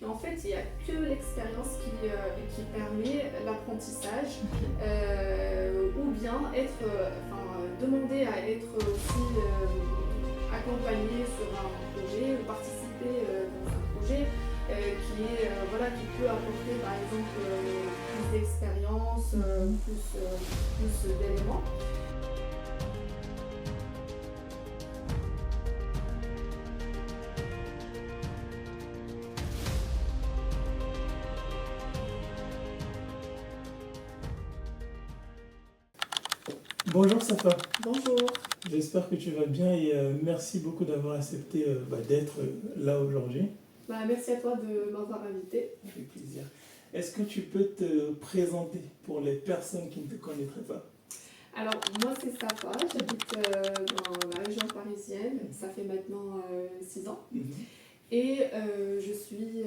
Et en fait, il n'y a que l'expérience qui permet l'apprentissage ou bien demander à être aussi accompagné sur un projet ou participer dans un projet qui peut apporter par exemple plus d'expérience, plus d'éléments. Bonjour Safa, Bonjour. j'espère que tu vas bien et merci beaucoup d'avoir accepté d'être là aujourd'hui. Merci à toi de m'avoir invité. Avec plaisir. Est-ce que tu peux te présenter pour les personnes qui ne te connaîtraient pas? Alors, moi c'est Safa, j'habite dans la région parisienne, ça fait maintenant 6 ans. Et je suis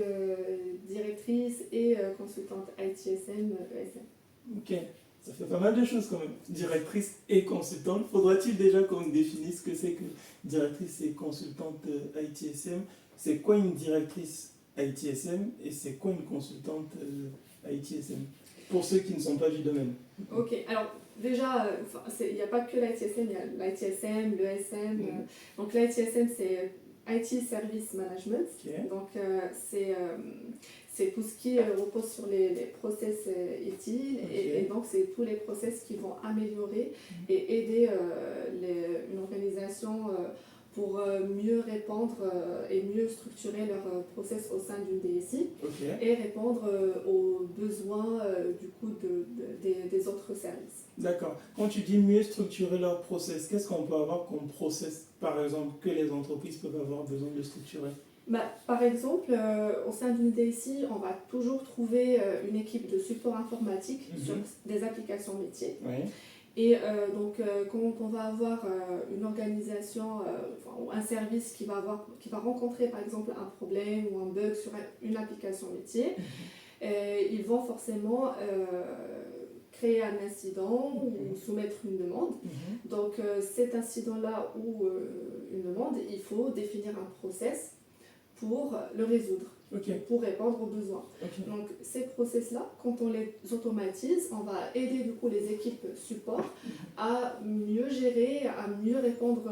directrice et consultante ITSM ESM. Ok, ça fait pas mal de choses quand même. Directrice et consultante. Faudra-t-il déjà qu'on définisse ce que c'est que directrice et consultante ITSM? C'est quoi une directrice ITSM et c'est quoi une consultante ITSM? Pour ceux qui ne sont pas du domaine. Ok, alors déjà, il n'y a pas que l'ITSM, il y a l'ITSM, l'ESM. Donc l'ITSM c'est IT Service Management. Okay. Donc c'est tout ce qui repose sur les process utiles. Okay. Et donc c'est tous les process qui vont améliorer et aider une organisation pour mieux répondre et mieux structurer leur process au sein d'une DSI. Okay. Et répondre aux besoins du coup des autres services. D'accord. Quand tu dis mieux structurer leur process, qu'est-ce qu'on peut avoir comme process, par exemple, que les entreprises peuvent avoir besoin de structurer? Par exemple, au sein d'une DSI, on va toujours trouver une équipe de support informatique sur des applications métiers. Oui. Et quand on va avoir une organisation ou un service qui va rencontrer par exemple un problème ou un bug sur une application métier, ils vont forcément créer un incident ou soumettre une demande. Donc cet incident-là ou une demande, il faut définir un process pour le résoudre, pour répondre aux besoins. Donc ces process-là, quand on les automatise, on va aider du coup les équipes support à mieux gérer, à mieux répondre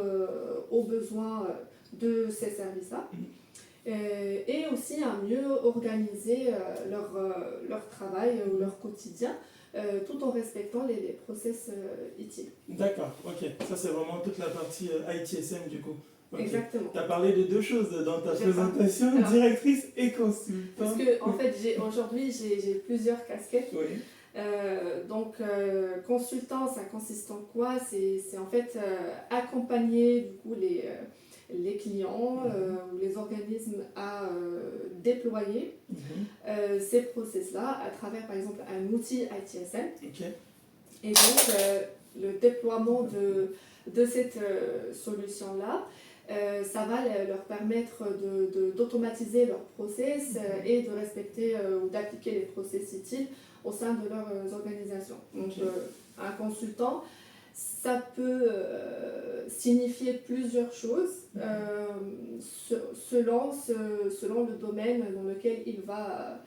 aux besoins de ces services-là. Et aussi à mieux organiser leur travail ou leur quotidien tout en respectant les process utiles. D'accord, ok. Ça c'est vraiment toute la partie ITSM du coup. Okay. Exactement. Tu as parlé de deux choses dans ta présentation, directrice et consultante. Parce que en fait, aujourd'hui, j'ai plusieurs casquettes. Oui. Consultant, ça consiste en quoi? C'est en fait accompagner du coup les clients ou les organismes à déployer ces process-là à travers par exemple un outil ITSM. Et donc le déploiement de cette solution-là, ça va leur permettre d'automatiser leur process et de respecter ou d'appliquer les process utiles au sein de leurs organisations. Donc un consultant, ça peut signifier plusieurs choses selon le domaine dans lequel il va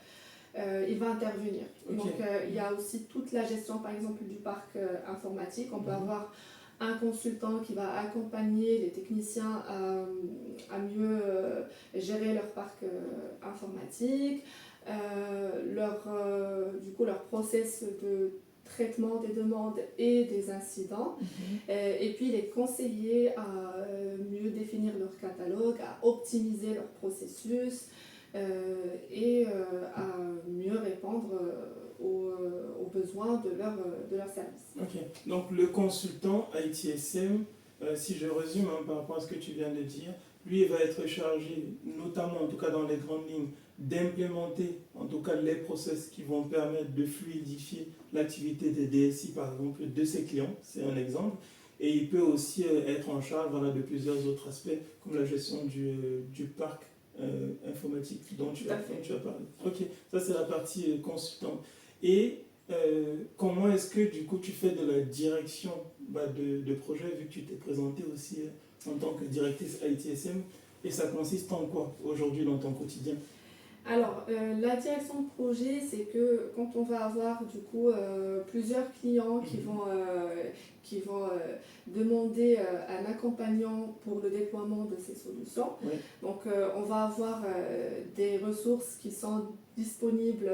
intervenir. Donc il y a aussi toute la gestion par exemple du parc informatique. On peut avoir un consultant qui va accompagner les techniciens à mieux gérer leur parc informatique, leur process de traitement des demandes et des incidents, et puis les conseiller à mieux définir leur catalogue, à optimiser leur processus et à mieux répondre aux besoins de leur service. Ok, donc le consultant ITSM, si je résume par rapport à ce que tu viens de dire, lui il va être chargé, notamment en tout cas dans les grandes lignes, d'implémenter en tout cas les process qui vont permettre de fluidifier l'activité des DSI par exemple de ses clients, c'est un exemple. Et il peut aussi être en charge de plusieurs autres aspects comme la gestion du parc informatique dont tu as parlé. Ok, ça c'est la partie consultant. Et comment est-ce que du coup tu fais de la direction de projet, vu que tu t'es présenté aussi en tant que directrice ITSM, et ça consiste en quoi aujourd'hui dans ton quotidien? Alors, la direction de projet, c'est que quand on va avoir du coup plusieurs clients qui vont demander un accompagnant pour le déploiement de ces solutions, Oui. donc on va avoir des ressources qui sont disponibles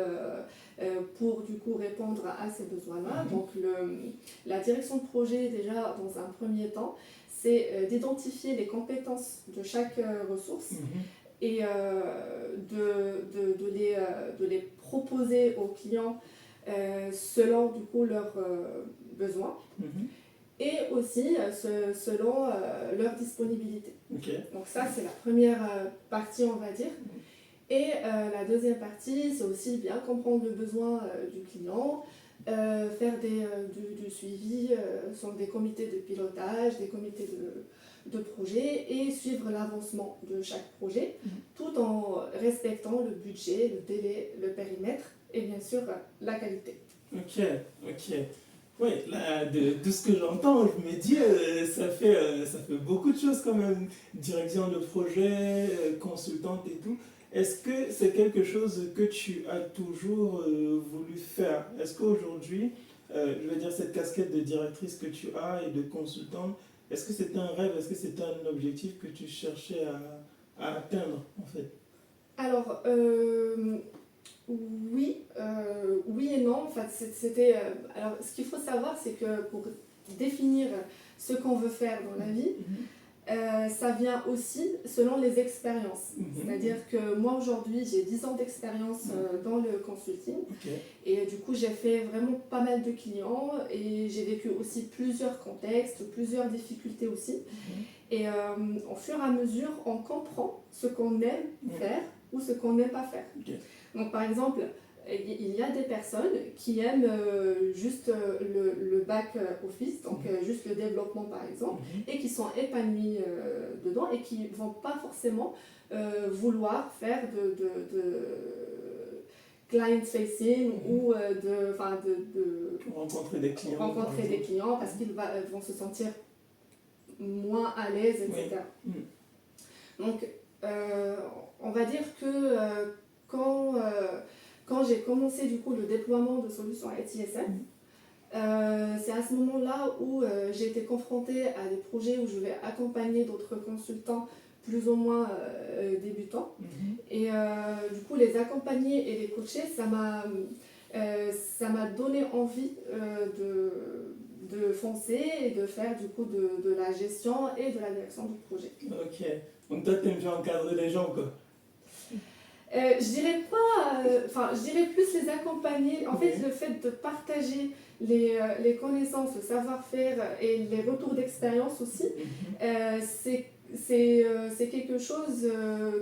pour du coup répondre à ces besoins-là. Donc, la direction de projet, déjà, dans un premier temps, c'est d'identifier les compétences de chaque ressource et de les proposer aux clients selon du coup leurs besoins et aussi selon leur disponibilité. Okay. Donc ça, c'est la première partie, on va dire. Et la deuxième partie, c'est aussi bien comprendre le besoin du client, faire du suivi sur des comités de pilotage, des comités de projet et suivre l'avancement de chaque projet, tout en respectant le budget, le délai, le périmètre et bien sûr la qualité. Ok. Oui, là, de tout ce que j'entends, je me dis, ça fait beaucoup de choses quand même. Direction de projet, consultante et tout. Est-ce que c'est quelque chose que tu as toujours voulu faire? Est-ce qu'aujourd'hui, je veux dire, cette casquette de directrice que tu as et de consultante, est-ce que c'était un rêve, est-ce que c'était un objectif que tu cherchais à atteindre en fait? Alors, oui, oui et non. En fait, alors, ce qu'il faut savoir, c'est que pour définir ce qu'on veut faire dans la vie, ça vient aussi selon les expériences. C'est-à-dire que moi aujourd'hui j'ai 10 ans d'expérience dans le consulting et du coup j'ai fait vraiment pas mal de clients et j'ai vécu aussi plusieurs contextes, plusieurs difficultés aussi. Et au fur et à mesure on comprend ce qu'on aime faire ou ce qu'on n'aime pas faire. Donc par exemple, il y a des personnes qui aiment juste le back office, donc juste le développement par exemple, et qui sont épanouies dedans et qui ne vont pas forcément vouloir faire de client facing ou de rencontrer des clients, parce qu'ils vont se sentir moins à l'aise, etc. Donc on va dire que quand j'ai commencé du coup le déploiement de solutions ITSM, c'est à ce moment-là où j'ai été confrontée à des projets où je vais accompagner d'autres consultants plus ou moins débutants. Et du coup, les accompagner et les coacher, ça m'a donné envie de foncer et de faire du coup de la gestion et de la direction du projet. Ok, donc toi tu aimes bien encadrer les gens quoi? Je dirais pas, je dirais plus les accompagner. En fait, le fait de partager les connaissances, le savoir-faire et les retours d'expérience aussi, c'est quelque chose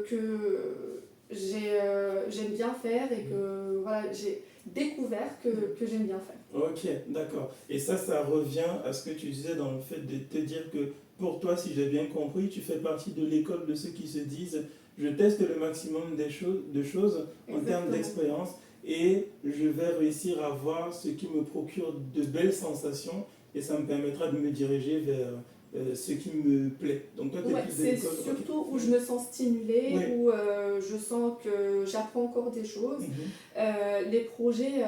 que j'aime bien faire et que voilà, j'ai découvert que j'aime bien faire. Ok, d'accord. Et ça revient à ce que tu disais dans le fait de te dire que pour toi, si j'ai bien compris, tu fais partie de l'école de ceux qui se disent je teste le maximum de choses en termes d'expérience et je vais réussir à voir ce qui me procure de belles sensations et ça me permettra de me diriger vers ce qui me plaît. Donc toi, c'est surtout où je me sens stimulée, où je sens que j'apprends encore des choses. Les projets,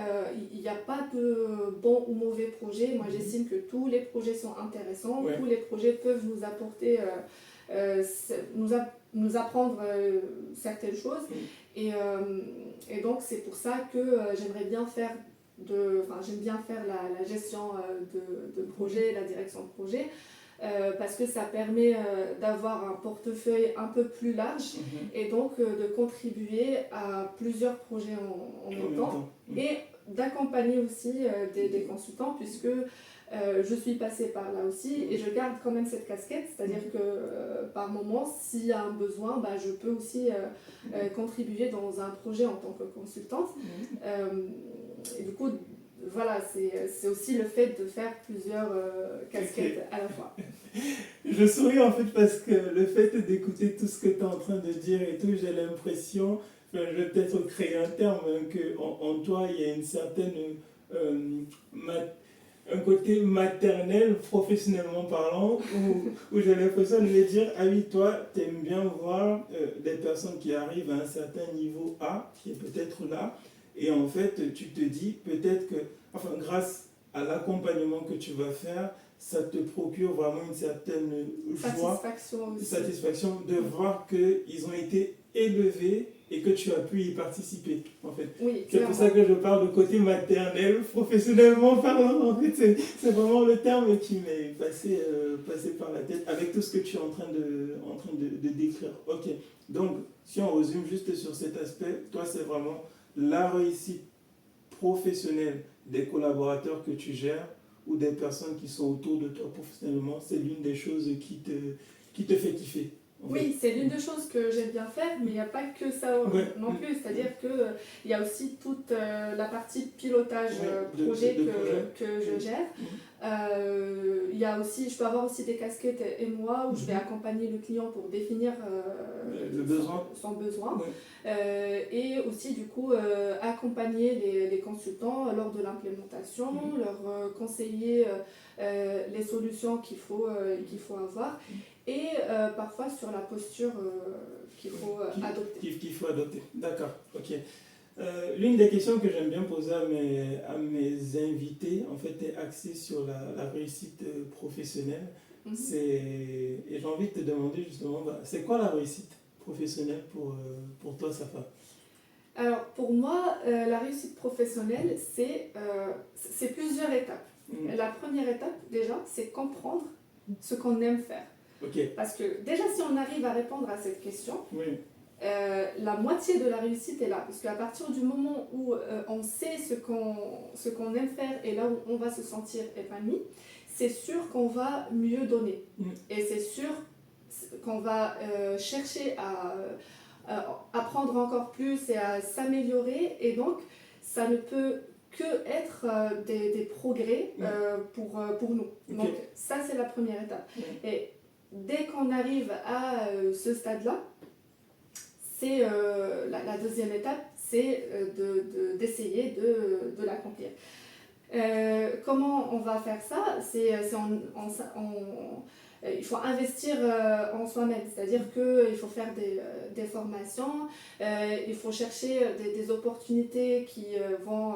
il n'y a pas de bon ou mauvais projets. Moi, j'estime que tous les projets sont intéressants. Tous les projets peuvent nous apporter, nous apprendre certaines choses. Et donc, c'est pour ça que j'aimerais bien faire j'aime bien faire la gestion de projet, la direction de projet. Parce que ça permet d'avoir un portefeuille un peu plus large et donc de contribuer à plusieurs projets en même temps et d'accompagner aussi des consultants puisque je suis passée par là aussi et je garde quand même cette casquette, c'est-à-dire que par moment, s'il y a un besoin, je peux aussi contribuer dans un projet en tant que consultante. Et du coup, voilà, c'est aussi le fait de faire plusieurs casquettes à la fois. Je souris en fait parce que le fait d'écouter tout ce que tu es en train de dire et tout, j'ai l'impression, je vais peut-être créer un terme, qu'en toi il y a une certaine un côté maternel, professionnellement parlant, où j'ai l'impression de me dire, ah oui, toi, tu aimes bien voir des personnes qui arrivent à un certain niveau A, qui est peut-être là, et en fait, tu te dis peut-être que, enfin, grâce à l'accompagnement que tu vas faire, ça te procure vraiment une certaine joie, satisfaction de voir qu'ils ont été élevés et que tu as pu y participer, en fait. Oui, c'est pour ça que je parle de côté maternel, professionnellement parlant. En fait, c'est vraiment le terme qui m'est passé par la tête avec tout ce que tu es en train de décrire. Ok, donc si on résume juste sur cet aspect, toi c'est vraiment la réussite professionnelle des collaborateurs que tu gères ou des personnes qui sont autour de toi professionnellement, c'est l'une des choses qui te fait kiffer. Oui, c'est l'une des choses que j'aime bien faire, mais il n'y a pas que ça non plus. C'est-à-dire qu'il y a aussi toute la partie pilotage projet que je gère. Il y a aussi, je peux avoir aussi des casquettes et moi où je vais accompagner le client pour définir son besoin. Et aussi du coup accompagner les consultants lors de l'implémentation, leur conseiller les solutions qu'il faut avoir. Et parfois sur la posture qu'il faut adopter. Qu'il faut adopter, d'accord, ok. L'une des questions que j'aime bien poser à mes invités, en fait, est axée sur la réussite professionnelle. Et j'ai envie de te demander justement, c'est quoi la réussite professionnelle pour toi, Safa? Alors, pour moi, la réussite professionnelle, c'est plusieurs étapes. La première étape, déjà, c'est comprendre ce qu'on aime faire. Okay. Parce que déjà, si on arrive à répondre à cette question, la moitié de la réussite est là. Parce qu'à partir du moment où on sait ce qu'on aime faire et là où on va se sentir épanoui, c'est sûr qu'on va mieux donner. Et c'est sûr qu'on va chercher à apprendre encore plus et à s'améliorer. Et donc, ça ne peut que être des progrès pour nous. Okay. Donc, ça, c'est la première étape. Et dès qu'on arrive à ce stade-là, c'est la deuxième étape, c'est d'essayer de l'accomplir. Comment on va faire ça? Il faut investir en soi-même, c'est-à-dire qu'il faut faire des formations, il faut chercher des opportunités qui vont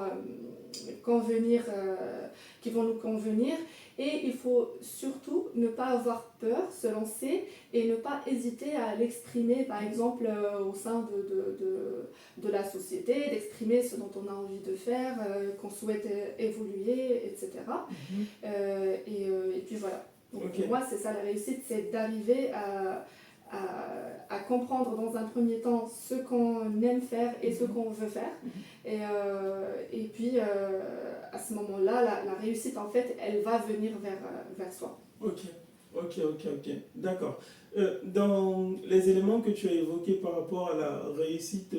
nous convenir. Et il faut surtout ne pas avoir peur, se lancer et ne pas hésiter à l'exprimer, par exemple, au sein de la société, d'exprimer ce dont on a envie de faire, qu'on souhaite évoluer, etc. Et puis voilà. Donc pour moi, c'est ça la réussite, c'est d'arriver à comprendre dans un premier temps ce qu'on aime faire et ce qu'on veut faire. Et puis à ce moment-là, la réussite, en fait, elle va venir vers soi. Ok, d'accord. Dans les éléments que tu as évoqués par rapport à la réussite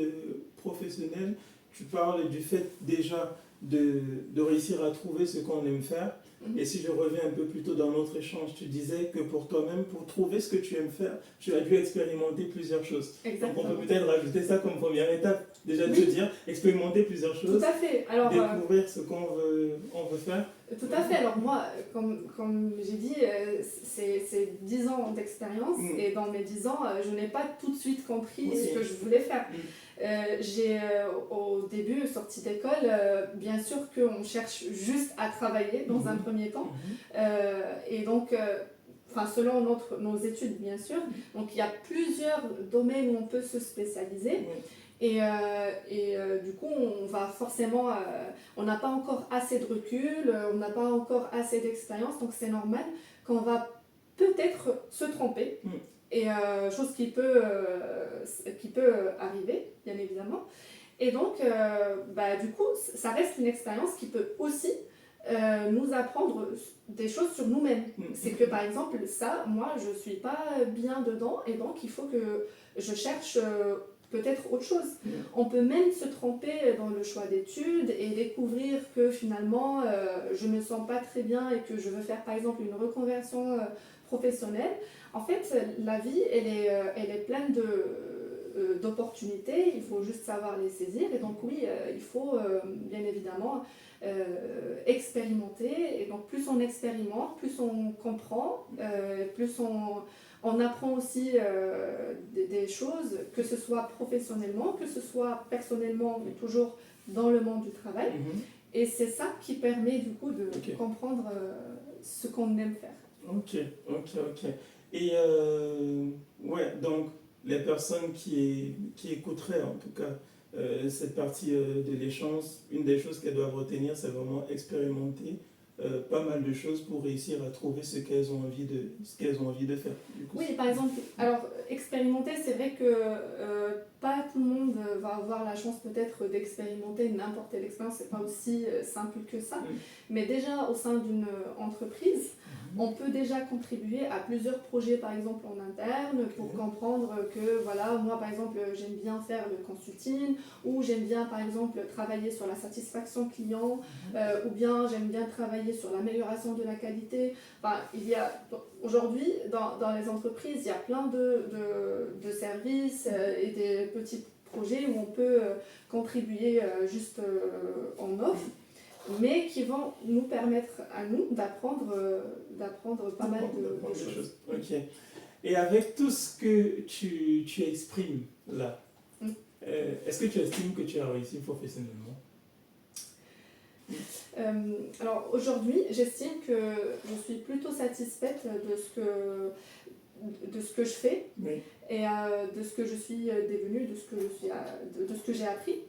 professionnelle, tu parles du fait déjà de réussir à trouver ce qu'on aime faire. Et si je reviens un peu plus tôt dans notre échange, tu disais que pour toi-même, pour trouver ce que tu aimes faire, tu as dû expérimenter plusieurs choses. Exactement. Donc on peut peut-être rajouter ça comme première étape. Déjà de se dire, expérimenter plusieurs choses. Tout à fait. Alors, découvrir ce qu'on veut faire. Tout à fait. Alors moi, comme j'ai dit, c'est 10 ans d'expérience. Et dans mes 10 ans, je n'ai pas tout de suite compris ce que je voulais faire. J'ai au début, sortie d'école, bien sûr qu'on cherche juste à travailler dans un premier temps. Et donc, selon nos études, bien sûr. Donc, il y a plusieurs domaines où on peut se spécialiser. Et du coup, on va forcément, on n'a pas encore assez de recul, on n'a pas encore assez d'expérience, donc c'est normal qu'on va peut-être se tromper. Et chose qui peut arriver, bien évidemment. Et donc, du coup, ça reste une expérience qui peut aussi nous apprendre des choses sur nous-mêmes. C'est que, par exemple, ça, moi, je ne suis pas bien dedans, et donc il faut que je cherche peut-être autre chose. On peut même se tromper dans le choix d'études et découvrir que finalement, je ne me sens pas très bien et que je veux faire, par exemple, une reconversion professionnelle. En fait, la vie, elle est pleine d'opportunités, il faut juste savoir les saisir. Et donc oui, il faut bien évidemment expérimenter. Et donc plus on expérimente, plus on comprend, plus on apprend aussi des choses, que ce soit professionnellement, que ce soit personnellement, mais toujours dans le monde du travail. Et c'est ça qui permet du coup de comprendre ce qu'on aime faire. Ok. Et ouais, donc les personnes qui écouteraient en tout cas cette partie de l'échange, une des choses qu'elles doivent retenir, c'est vraiment expérimenter pas mal de choses pour réussir à trouver ce qu'elles ont envie de faire. Du coup, oui, par exemple, alors expérimenter, c'est vrai que pas tout le monde va avoir la chance peut-être d'expérimenter n'importe quelle expérience, c'est pas aussi simple que ça, mais déjà au sein d'une entreprise, on peut déjà contribuer à plusieurs projets par exemple en interne pour comprendre que voilà, moi par exemple j'aime bien faire le consulting, ou j'aime bien par exemple travailler sur la satisfaction client, ou bien j'aime bien travailler sur l'amélioration de la qualité. Enfin, il y a aujourd'hui dans les entreprises, il y a plein de services et des petits projets où on peut contribuer juste en off, mais qui vont nous permettre à nous d'apprendre pas mal de choses. Ok. Et avec tout ce que tu exprimes là, est-ce que tu estimes que tu as réussi professionnellement? Alors aujourd'hui, j'estime que je suis plutôt satisfaite de ce que je fais, et de ce que je suis devenue, de ce que j'ai appris,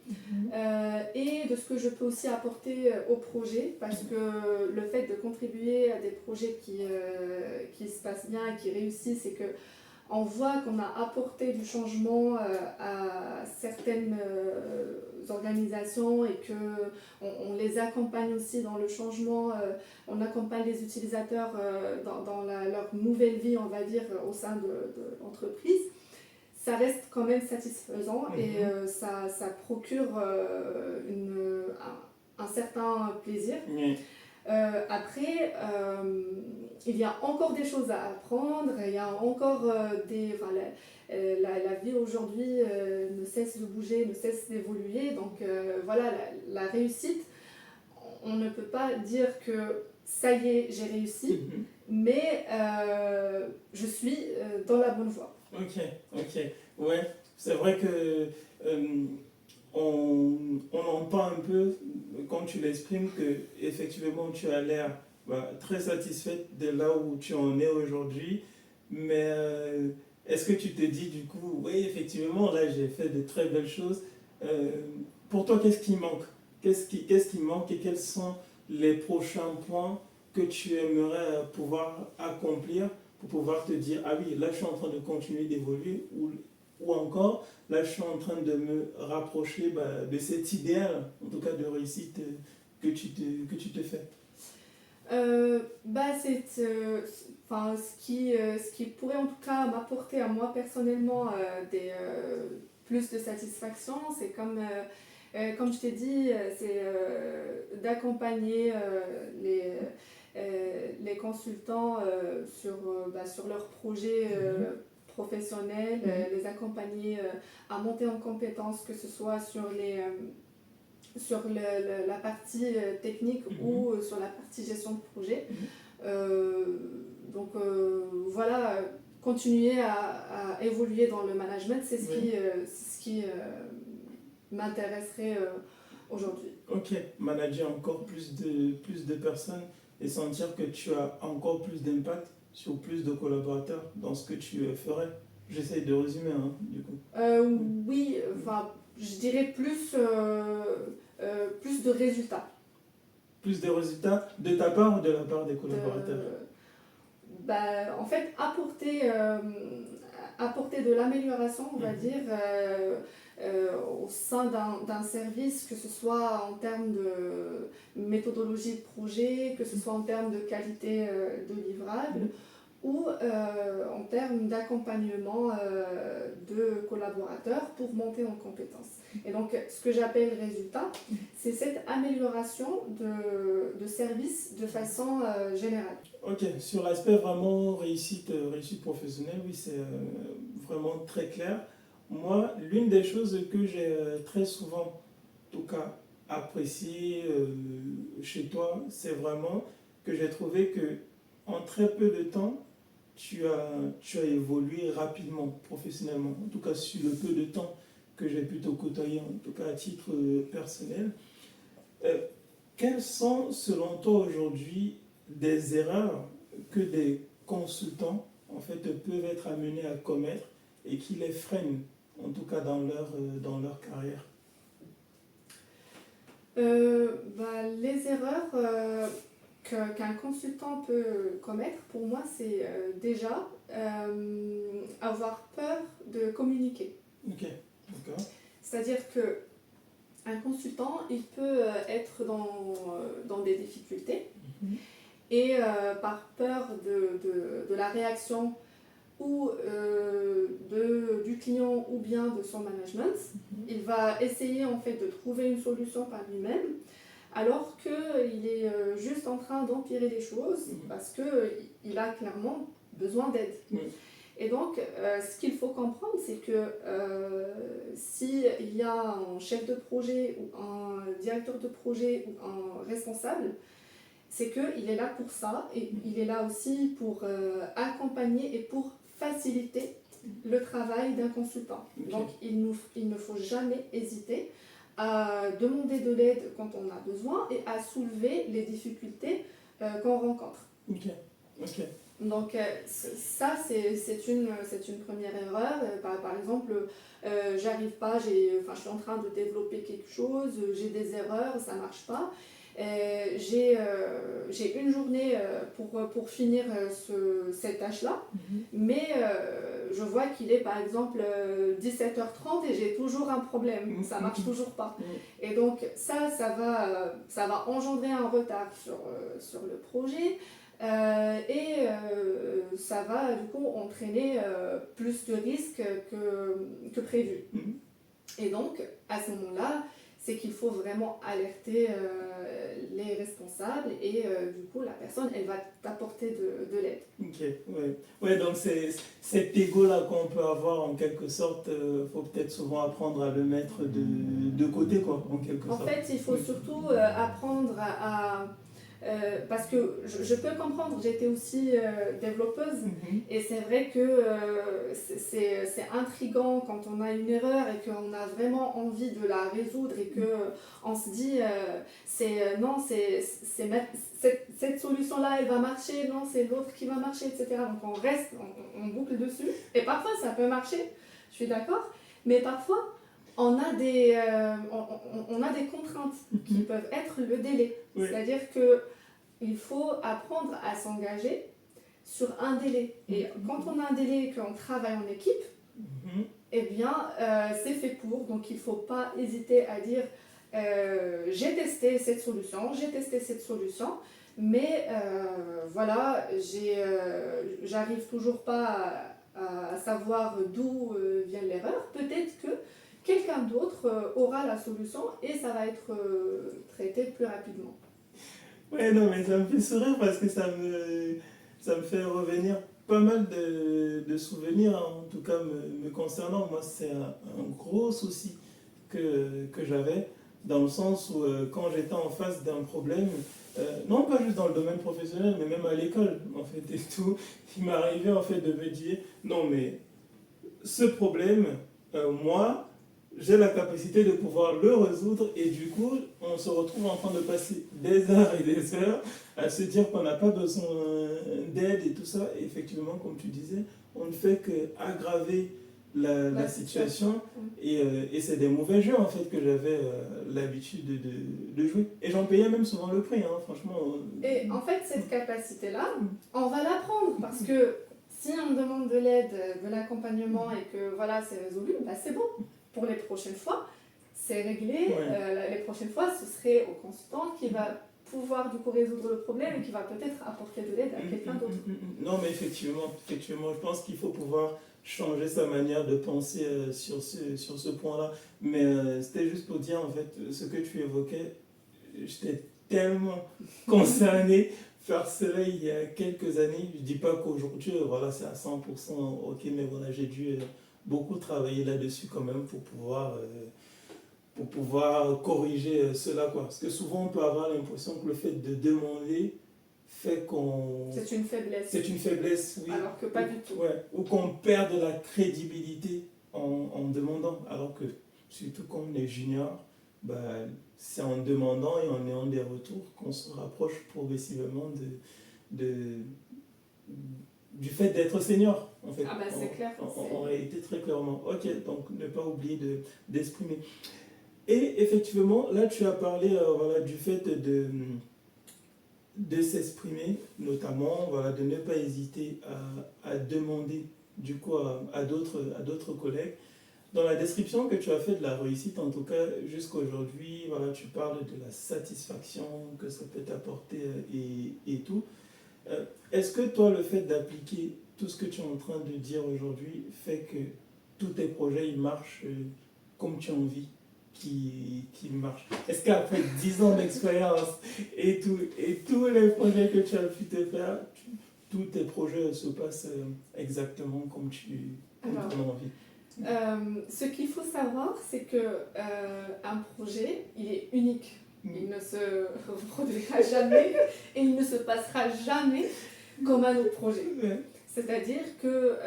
et de ce que je peux aussi apporter au projet, parce que le fait de contribuer à des projets qui se passent bien et qui réussissent, et que on voit qu'on a apporté du changement à certaines organisations, et qu'on les accompagne aussi dans le changement, on accompagne les utilisateurs dans leur nouvelle vie, on va dire, au sein de l'entreprise. Ça reste quand même satisfaisant, et ça procure un certain plaisir. Après, il y a encore des choses à apprendre, il y a encore la vie aujourd'hui ne cesse de bouger, ne cesse d'évoluer, donc voilà, la réussite, on ne peut pas dire que ça y est, j'ai réussi, mais je suis dans la bonne voie. Ok, ouais, c'est vrai que on entend un peu, quand tu l'exprimes, que effectivement tu as l'air très satisfaite de là où tu en es aujourd'hui, mais est-ce que tu te dis du coup, oui, effectivement, là j'ai fait de très belles choses. Pour toi, qu'est-ce qui manque? Qu'est-ce qui manque, et quels sont les prochains points que tu aimerais pouvoir accomplir pour pouvoir te dire, ah oui, là je suis en train de continuer d'évoluer, ou encore, là je suis en train de me rapprocher de cet idéal, en tout cas de réussite que tu te fais? Ce qui pourrait en tout cas m'apporter à moi personnellement plus de satisfaction, c'est comme je t'ai dit, c'est d'accompagner les consultants sur leurs projets professionnels, les accompagner à monter en compétences, que ce soit sur la partie technique ou sur la partie gestion de projet. Voilà, continuer à évoluer dans le management, c'est ce qui m'intéresserait aujourd'hui. Ok, manager encore plus de personnes et sentir que tu as encore plus d'impact sur plus de collaborateurs dans ce que tu ferais. J'essaye de résumer, hein, du coup. Oui, je dirais plus de résultats. Plus de résultats de ta part ou de la part des collaborateurs? En fait, apporter de l'amélioration, on va dire, au sein d'un service, que ce soit en termes de méthodologie de projet, que ce soit en termes de qualité de livrable, ou en termes d'accompagnement de collaborateurs pour monter en compétences. Et donc, ce que j'appelle résultat, c'est cette amélioration de service de façon générale. Ok, sur l'aspect vraiment réussite professionnelle, oui, c'est vraiment très clair. moi, l'une des choses que j'ai très souvent, en tout cas, apprécié chez toi, c'est vraiment que j'ai trouvé que en très peu de temps, tu as évolué rapidement, professionnellement, en tout cas sur le peu de temps que j'ai pu te côtoyer, en tout cas à titre personnel. Euh, Quelles sont, selon toi aujourd'hui, des erreurs que des consultants en fait, peuvent être amenés à commettre et qui les freinent, en tout cas dans leur carrière? Les erreurs qu'un consultant peut commettre, pour moi, c'est déjà avoir peur de communiquer. Ok, d'accord. C'est-à-dire que un consultant, il peut être dans des difficultés et par peur de la réaction ou du client ou bien de son management, il va essayer en fait de trouver une solution par lui-même alors qu'il est juste en train d'empirer les choses parce qu'il a clairement besoin d'aide. Et donc, ce qu'il faut comprendre, c'est que s'il y a un chef de projet ou un directeur de projet ou un responsable, c'est qu'il est là pour ça et il est là aussi pour accompagner et pour faciliter le travail d'un consultant. Okay. Donc, il ne faut jamais hésiter à demander de l'aide quand on a besoin et à soulever les difficultés qu'on rencontre. Ok, ok. Donc ça, c'est une première erreur. Par exemple, j'arrive pas, je suis en train de développer quelque chose, j'ai des erreurs, ça marche pas. J'ai une journée pour finir cette tâche-là, mais je vois qu'il est par exemple 17h30 et j'ai toujours un problème, ça marche toujours pas. Et donc ça va engendrer un retard sur le projet. Ça va du coup entraîner plus de risques que prévu. Et donc, à ce moment-là, c'est qu'il faut vraiment alerter les responsables et du coup, la personne, elle va t'apporter de l'aide. Ok, ouais, donc c'est cet ego-là qu'on peut avoir en quelque sorte, faut peut-être souvent apprendre à le mettre de côté, quoi, en quelque sorte. En fait, il faut surtout apprendre parce que je peux comprendre, j'étais aussi développeuse et c'est vrai que c'est intriguant quand on a une erreur et qu'on a vraiment envie de la résoudre et qu'on se dit cette solution-là elle va marcher, non c'est l'autre qui va marcher, etc. Donc on reste, on boucle dessus et parfois ça peut marcher, je suis d'accord, mais parfois on a des contraintes qui peuvent être le délai. Oui. C'est-à-dire qu'il faut apprendre à s'engager sur un délai. Et quand on a un délai et qu'on travaille en équipe, eh bien, c'est fait pour. Donc, il ne faut pas hésiter à dire j'ai testé cette solution, mais voilà, j'arrive toujours pas à savoir d'où vient l'erreur. Peut-être que quelqu'un d'autre aura la solution et ça va être traité plus rapidement. Ouais, non, mais ça me fait sourire parce que ça me fait revenir pas mal de souvenirs, hein, en tout cas me concernant. Moi, c'est un gros souci que j'avais, dans le sens où quand j'étais en face d'un problème, non pas juste dans le domaine professionnel, mais même à l'école, en fait, et tout, il m'arrivait en fait de me dire, non mais ce problème, moi, j'ai la capacité de pouvoir le résoudre et du coup, on se retrouve en train de passer des heures et des heures à se dire qu'on n'a pas besoin d'aide et tout ça. Et effectivement, comme tu disais, on ne fait qu'aggraver la situation et c'est des mauvais jeux en fait que j'avais l'habitude de jouer. Et j'en payais même souvent le prix, hein, franchement. Et en fait, cette capacité-là, on va l'apprendre parce que si on demande de l'aide, de l'accompagnement et que voilà, c'est résolu, bah c'est bon. Pour les prochaines fois, c'est réglé. Les prochaines fois, ce serait au consultant qui va pouvoir du coup résoudre le problème et qui va peut-être apporter de l'aide à quelqu'un d'autre. Non, mais effectivement, je pense qu'il faut pouvoir changer sa manière de penser sur ce point-là. Mais c'était juste pour dire, en fait, ce que tu évoquais, j'étais tellement concerné par cela il y a quelques années. Je ne dis pas qu'aujourd'hui, voilà, c'est à 100%, ok, mais voilà, j'ai dû beaucoup travaillé là-dessus quand même pour pouvoir corriger cela, quoi. Parce que souvent, on peut avoir l'impression que le fait de demander fait qu'on... C'est une faiblesse. C'est une faiblesse, oui. Alors que pas du tout. Ouais, ou qu'on perd de la crédibilité en demandant. Alors que, surtout quand on est junior, bah, c'est en demandant et en ayant des retours qu'on se rapproche progressivement du fait d'être senior, en fait. Ah bah c'est clair. En réalité, très clairement. Ok, donc ne pas oublier d'exprimer. Et effectivement, là, tu as parlé voilà, du fait de s'exprimer, notamment, voilà, de ne pas hésiter à demander du coup à d'autres collègues. Dans la description que tu as fait de la réussite, en tout cas jusqu'à aujourd'hui, voilà, tu parles de la satisfaction que ça peut t'apporter et tout. Est-ce que toi, le fait d'appliquer tout ce que tu es en train de dire aujourd'hui fait que tous tes projets ils marchent comme tu as envie qu'ils marchent? Est-ce qu'après 10 ans d'expérience et tous les projets que tu as pu te faire, tous tes projets se passent exactement comme tu en as envie? Ce qu'il faut savoir, c'est que un projet, il est unique. Il ne se reproduira jamais et il ne se passera jamais comme un autre projet. C'est-à-dire que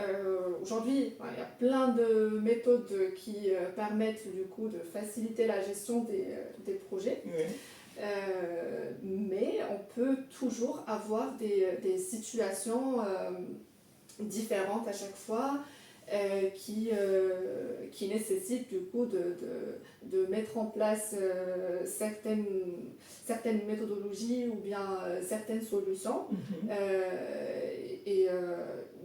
aujourd'hui, il y a plein de méthodes qui permettent du coup de faciliter la gestion des projets. Mais on peut toujours avoir des situations différentes à chaque fois. Qui nécessite du coup de mettre en place certaines méthodologies ou bien certaines solutions.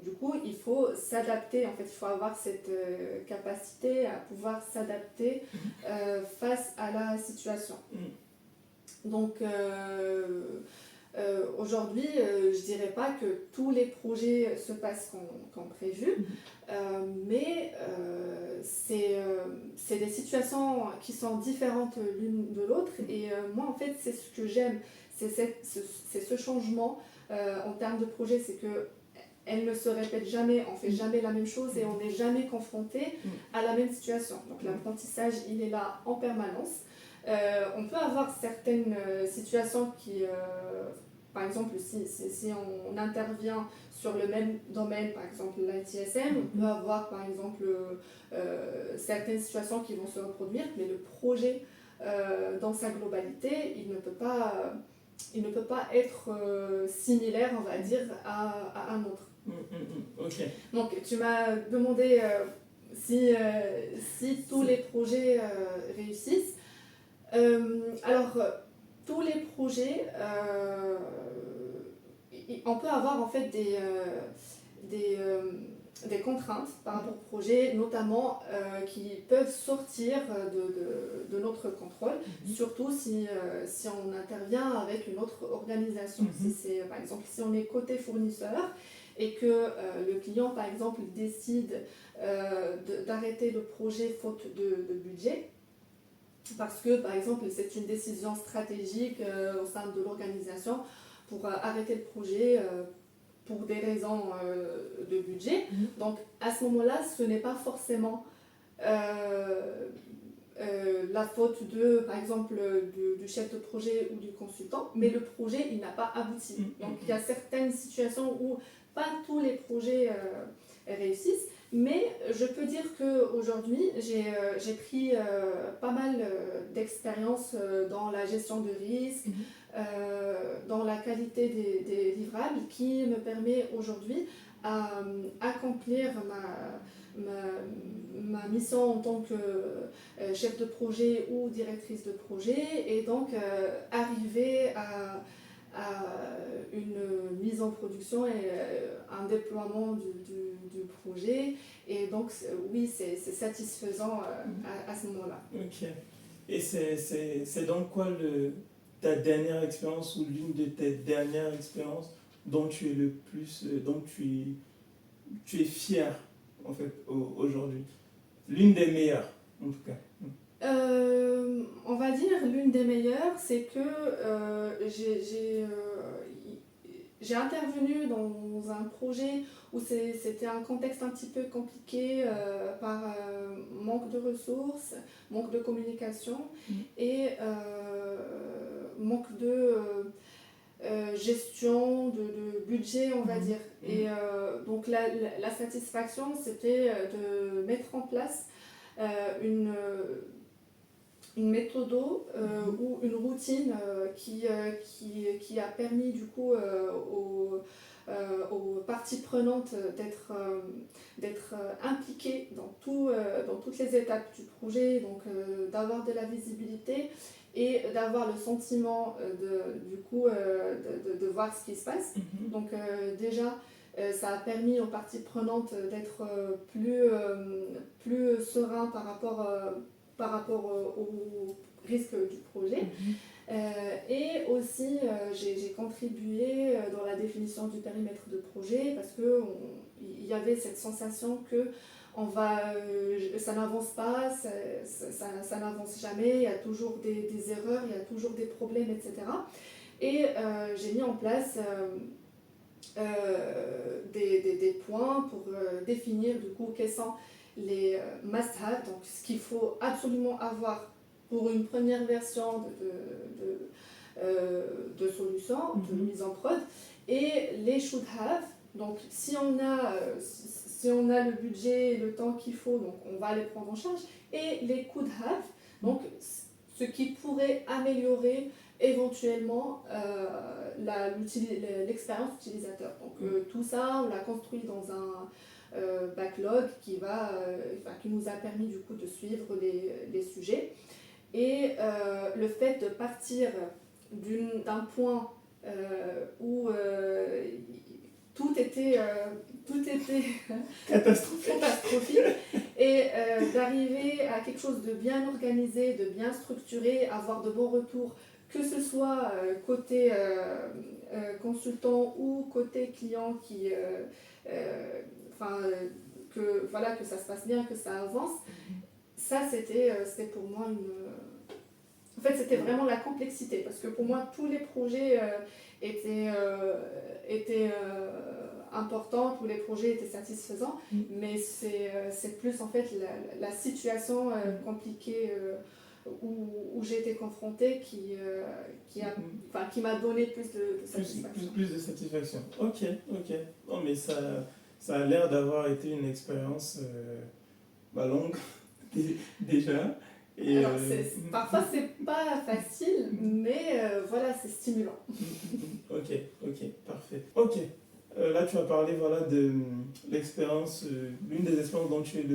Du coup, il faut s'adapter, en fait, il faut avoir cette capacité à pouvoir s'adapter face à la situation. Donc, aujourd'hui, je ne dirais pas que tous les projets se passent comme prévu, mais c'est des situations qui sont différentes l'une de l'autre. Et moi, en fait, c'est ce que j'aime, c'est ce changement en termes de projet, c'est que elle ne se répète jamais, on ne fait jamais la même chose et on n'est jamais confronté à la même situation. Donc l'apprentissage, il est là en permanence. On peut avoir certaines situations qui... par exemple, si on intervient sur le même domaine, par exemple l'ITSM, on peut avoir par exemple certaines situations qui vont se reproduire, mais le projet dans sa globalité, il ne peut pas être similaire, on va dire, à un autre. Okay. Donc tu m'as demandé si tous les projets réussissent. Alors, tous les projets, on peut avoir en fait des contraintes par rapport au projet, notamment qui peuvent sortir de notre contrôle, surtout si on intervient avec une autre organisation. Si c'est, par exemple, si on est côté fournisseur et que le client, par exemple, décide d'arrêter le projet faute de budget, parce que, par exemple, c'est une décision stratégique au sein de l'organisation pour arrêter le projet pour des raisons de budget. Donc, à ce moment-là, ce n'est pas forcément la faute par exemple, du chef de projet ou du consultant, mais le projet, il n'a pas abouti. Donc, il y a certaines situations où pas tous les projets réussissent. Mais je peux dire qu'aujourd'hui, j'ai pris pas mal d'expérience dans la gestion de risques, dans la qualité des livrables, qui me permet aujourd'hui à accomplir ma mission en tant que chef de projet ou directrice de projet, et donc arriver à une mise en production et un déploiement du projet. Et donc, oui, c'est satisfaisant à ce moment-là. Ok. Et c'est donc quoi ta dernière expérience ou l'une de tes dernières expériences dont tu es le plus, dont tu es fier, en fait, aujourd'hui? L'une des meilleures, en tout cas. On va dire l'une des meilleures, c'est que j'ai intervenu dans un projet où c'était un contexte un petit peu compliqué par manque de ressources, manque de communication et manque de gestion de budget, on va dire. Et donc la satisfaction, c'était de mettre en place une méthode ou une routine qui a permis du coup aux parties prenantes d'être impliquées dans toutes les étapes du projet, donc d'avoir de la visibilité et d'avoir le sentiment de voir ce qui se passe. Donc déjà, ça a permis aux parties prenantes d'être plus serein par rapport au risque du projet. Et aussi, j'ai contribué dans la définition du périmètre de projet parce qu'il y avait cette sensation que ça n'avance pas, ça n'avance jamais, il y a toujours des erreurs, il y a toujours des problèmes, etc. Et j'ai mis en place des points pour définir du coup quels sont les must-have, donc ce qu'il faut absolument avoir pour une première version de solution, de mise en prod, et les should-have, donc si on a le budget et le temps qu'il faut, donc on va les prendre en charge, et les could-have, donc ce qui pourrait améliorer éventuellement l'expérience utilisateur. Donc tout ça, on l'a construit dans un backlog qui nous a permis du coup de suivre les sujets. Et le fait de partir d'un point où tout était catastrophique et d'arriver à quelque chose de bien organisé, de bien structuré, avoir de bons retours, que ce soit côté consultant ou côté client que ça se passe bien, que ça avance. Ça, c'était pour moi En fait, c'était vraiment la complexité, parce que pour moi, tous les projets étaient importants, tous les projets étaient satisfaisants, mais c'est plus en fait la situation compliquée où j'ai été confrontée qui m'a donné plus de satisfaction. Plus de satisfaction. Ok. Non, mais ça a l'air d'avoir été une expérience longue déjà. Et alors, parfois c'est pas facile, mais voilà, c'est stimulant. Ok, parfait. Ok, là tu as parlé de l'expérience, l'une des expériences dont tu es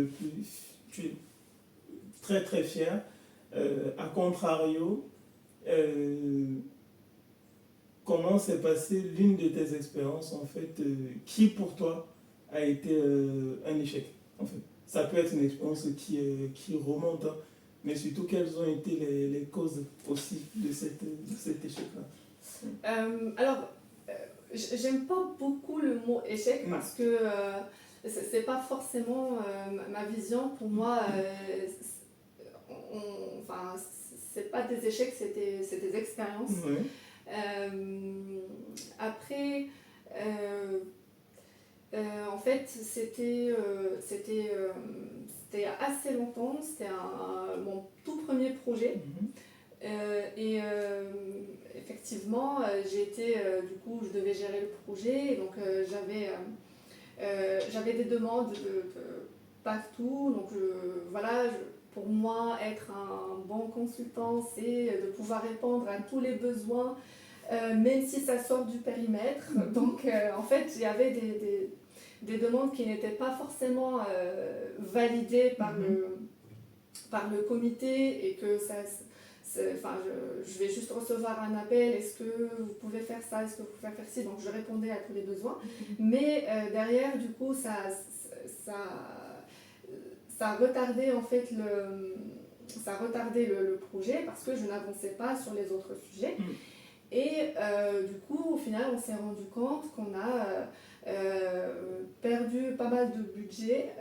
très très fier. A contrario, comment s'est passée l'une de tes expériences en fait, qui pour toi a été un échec en fait. Ça peut être une expérience qui remonte, hein, mais surtout quelles ont été les causes aussi de cet échec-là. Alors, j'aime pas beaucoup le mot échec parce que c'est pas forcément ma vision. Pour moi, c'est pas des échecs, c'est des expériences. Après, en fait, c'était assez longtemps, c'était mon tout premier projet. Et effectivement, du coup, je devais gérer le projet, et donc j'avais des demandes de partout. Donc pour moi, être un bon consultant, c'est de pouvoir répondre à tous les besoins, même si ça sort du périmètre. Donc en fait, il y avait des demandes qui n'étaient pas forcément validées par le comité, et que je vais juste recevoir un appel, est-ce que vous pouvez faire ça, est-ce que vous pouvez faire ci, donc je répondais à tous les besoins. Mais derrière, du coup, ça retardait en fait le projet, parce que je n'avançais pas sur les autres sujets. Et du coup, au final, on s'est rendu compte qu'on a perdu pas mal de budget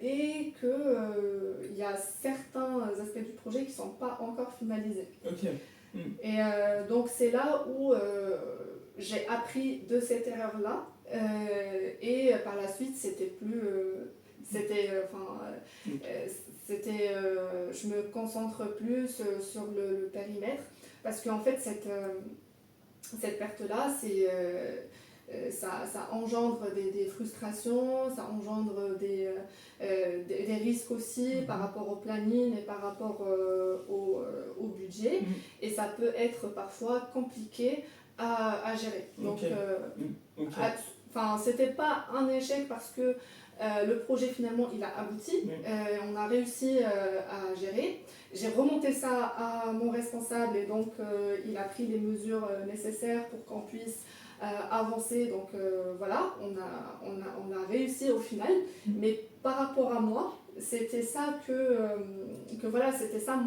et qu'il y a certains aspects du projet qui ne sont pas encore finalisés. Ok. Et donc c'est là où j'ai appris de cette erreur-là et par la suite, c'était plus... je me concentre plus sur le périmètre parce qu'en fait, cette perte-là, ça engendre des frustrations, ça engendre des risques aussi par rapport au planning et par rapport au budget. Et ça peut être parfois compliqué à gérer. Donc, c'était pas un échec parce que le projet finalement il a abouti, on a réussi à gérer. J'ai remonté ça à mon responsable et donc il a pris les mesures nécessaires pour qu'on puisse avancer. Donc voilà, on a réussi au final. Mais par rapport à moi, c'était ça c'était ça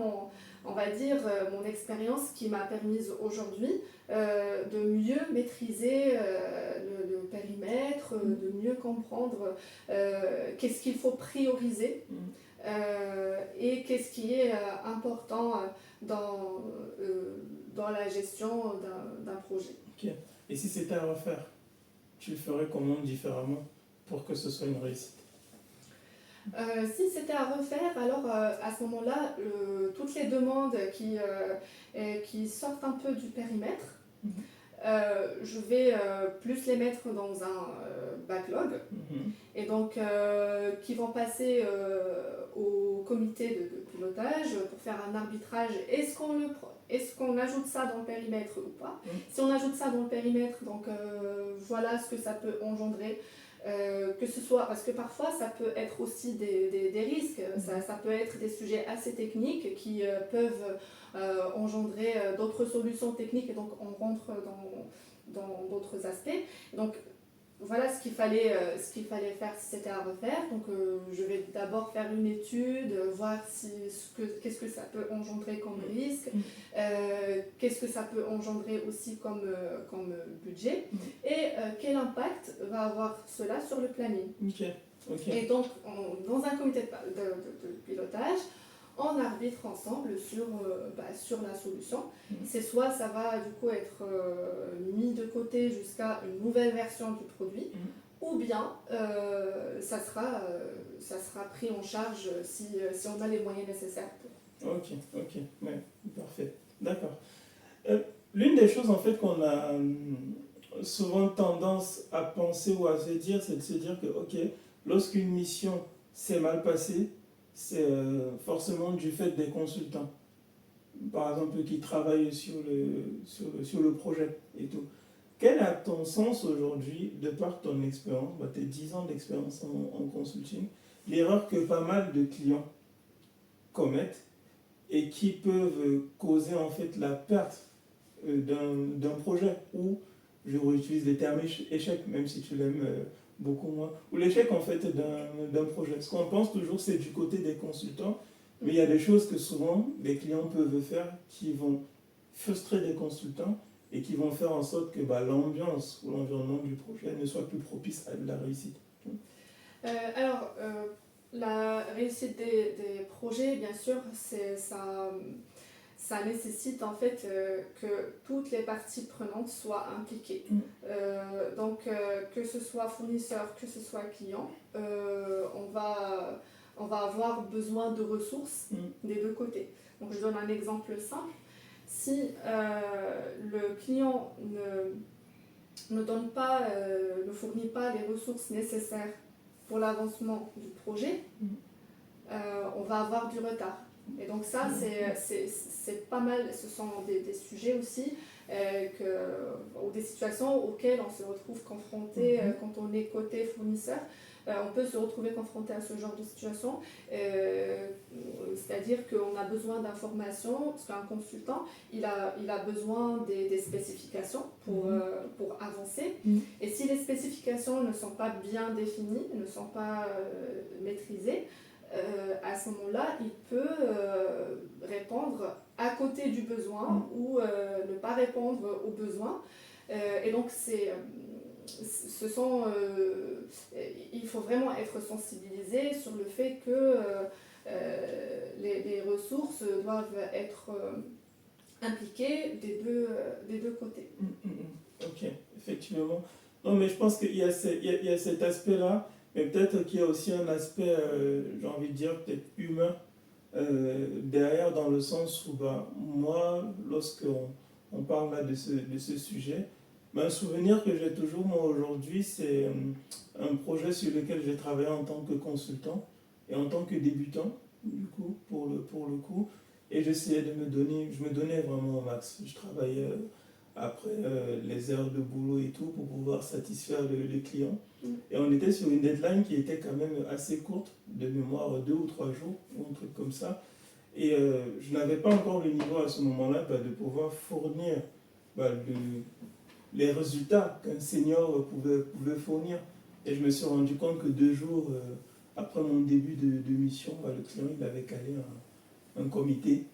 on va dire, mon expérience qui m'a permise aujourd'hui de mieux maîtriser le périmètre, de mieux comprendre qu'est-ce qu'il faut prioriser et qu'est-ce qui est important dans la gestion d'un projet. Okay. Et si c'était à refaire, tu le ferais comment différemment pour que ce soit une réussite? Si c'était à refaire, alors à ce moment-là, toutes les demandes qui sortent un peu du périmètre, je vais plus les mettre dans un backlog et donc qui vont passer au comité de pilotage pour faire un arbitrage. Est-ce qu'on ajoute ça dans le périmètre ou pas? Si on ajoute ça dans le périmètre, donc voilà ce que ça peut engendrer. Que ce soit, parce que parfois ça peut être aussi des risques, ça peut être des sujets assez techniques qui peuvent engendrer d'autres solutions techniques et donc on rentre dans d'autres aspects. Donc voilà ce qu'il fallait faire si c'était à refaire. Donc je vais d'abord faire une étude, voir qu'est-ce que ça peut engendrer comme risque, qu'est-ce que ça peut engendrer aussi comme budget et quel impact va avoir cela sur le planning. Et donc dans un comité de pilotage, on arbitre ensemble sur la solution. C'est soit ça va du coup être mis de côté jusqu'à une nouvelle version du produit, ou bien ça sera pris en charge si on a les moyens nécessaires pour. Ok, ouais, parfait, d'accord. L'une des choses en fait qu'on a souvent tendance à penser ou à se dire, c'est de se dire que lorsqu'une mission s'est mal passée, c'est forcément du fait des consultants, par exemple, qui travaillent sur le projet et tout. Quel est à ton sens aujourd'hui, de par ton expérience, tes 10 ans d'expérience en consulting, l'erreur que pas mal de clients commettent et qui peuvent causer en fait la perte d'un projet, ou je réutilise les termes échec, même si tu l'aimes beaucoup moins, ou l'échec en fait d'un projet. Ce qu'on pense toujours, c'est du côté des consultants, mais il y a des choses que souvent les clients peuvent faire qui vont frustrer les consultants et qui vont faire en sorte que l'ambiance ou l'environnement du projet ne soit plus propice à la réussite. La réussite des projets, bien sûr, ça nécessite en fait que toutes les parties prenantes soient impliquées. Donc que ce soit fournisseur, que ce soit client, on va avoir besoin de ressources des deux côtés. Donc je donne un exemple simple. Si le client ne fournit pas les ressources nécessaires pour l'avancement du projet, on va avoir du retard. Et donc ça, c'est pas mal, ce sont des sujets aussi, ou des situations auxquelles on se retrouve confronté quand on est côté fournisseur. On peut se retrouver confronté à ce genre de situation, c'est-à-dire qu'on a besoin d'informations, parce qu'un consultant, il a besoin des spécifications pour avancer. Et si les spécifications ne sont pas bien définies, ne sont pas maîtrisées, à ce moment-là, il peut répondre à côté du besoin ou ne pas répondre aux besoins. Et donc, il faut vraiment être sensibilisé sur le fait que les ressources doivent être impliquées des deux côtés. Ok, effectivement. Non, mais je pense qu'il y a, il y a cet aspect-là, mais peut-être qu'il y a aussi un aspect, j'ai envie de dire, peut-être humain derrière, dans le sens où bah, moi, lorsqu'on on parle là de ce sujet, bah, un souvenir que j'ai toujours moi aujourd'hui, c'est un projet sur lequel j'ai travaillé en tant que consultant et en tant que débutant, du coup, pour le coup. Et j'essayais de me donner, je me donnais vraiment au max. Je travaillais après les heures de boulot et tout pour pouvoir satisfaire le client. Et on était sur une deadline qui était quand même assez courte, de mémoire 2 ou 3 jours, ou un truc comme ça. Et je n'avais pas encore le niveau à ce moment-là bah, de pouvoir fournir bah, les résultats qu'un senior pouvait fournir. Et je me suis rendu compte que 2 jours après mon début de mission, bah, le client il avait calé un comité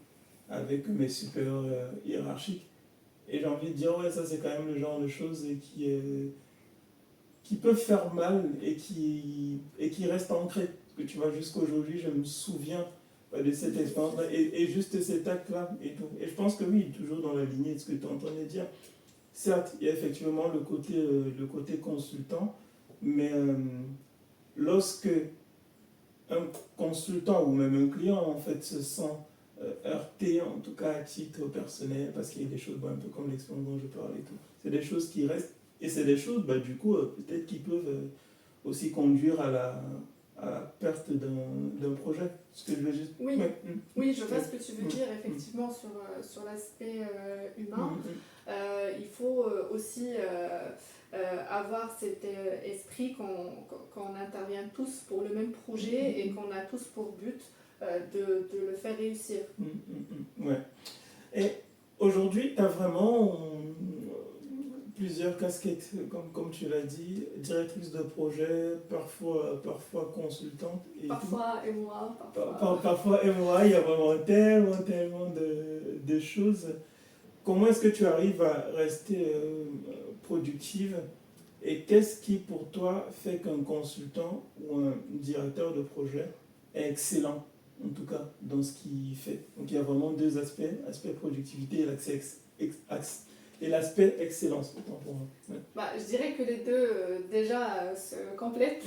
avec mes supérieurs hiérarchiques. Et j'ai envie de dire, ouais, ça c'est quand même le genre de choses qui peuvent faire mal et qui restent ancrées. Parce que tu vois, jusqu'aujourd'hui, je me souviens de cette expérience-là et juste cet acte-là et tout. Et je pense que oui, toujours dans la lignée de ce que tu entendais dire, certes, il y a effectivement le côté consultant, mais lorsque un consultant ou même un client en fait se sent heurté, en tout cas à titre personnel, parce qu'il y a des choses, un peu comme l'expérience dont je parlais et tout, c'est des choses qui restent, et c'est des choses, bah, du coup, peut-être qui peuvent aussi conduire à la perte d'un projet. Ce que je veux juste... Oui, ouais. Oui, je vois ce que tu veux dire, effectivement, sur l'aspect humain. Il faut aussi avoir cet esprit qu'on intervient tous pour le même projet et qu'on a tous pour but de le faire réussir. Ouais. Et aujourd'hui, tu as vraiment plusieurs casquettes, comme tu l'as dit, directrice de projet, parfois consultante. Et parfois tout. MOA, parfois MOA, il y a vraiment tellement de choses. Comment est-ce que tu arrives à rester productive et qu'est-ce qui pour toi fait qu'un consultant ou un directeur de projet est excellent, en tout cas dans ce qu'il fait? Donc il y a vraiment 2 aspects, aspect productivité et l'aspect excellence, autant pour moi. Ouais. Bah, je dirais que les deux déjà se complètent.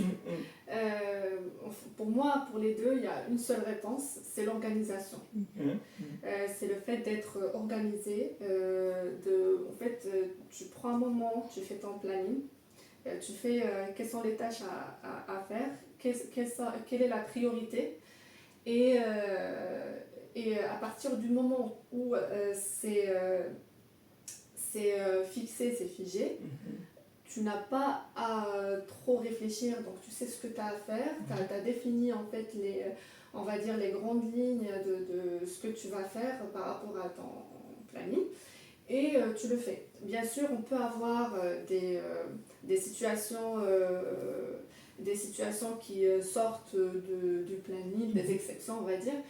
Pour moi, pour les deux, il y a une seule réponse, c'est l'organisation. C'est le fait d'être organisé. En fait, tu prends un moment, tu fais ton planning, tu fais quelles sont les tâches à faire, quelle est la priorité. Et à partir du moment où c'est fixé, c'est figé, tu n'as pas à trop réfléchir, donc tu sais ce que tu as à faire, tu as défini en fait on va dire les grandes lignes de ce que tu vas faire par rapport à ton planning et tu le fais. Bien sûr, on peut avoir des situations qui sortent du planning, des exceptions on va dire,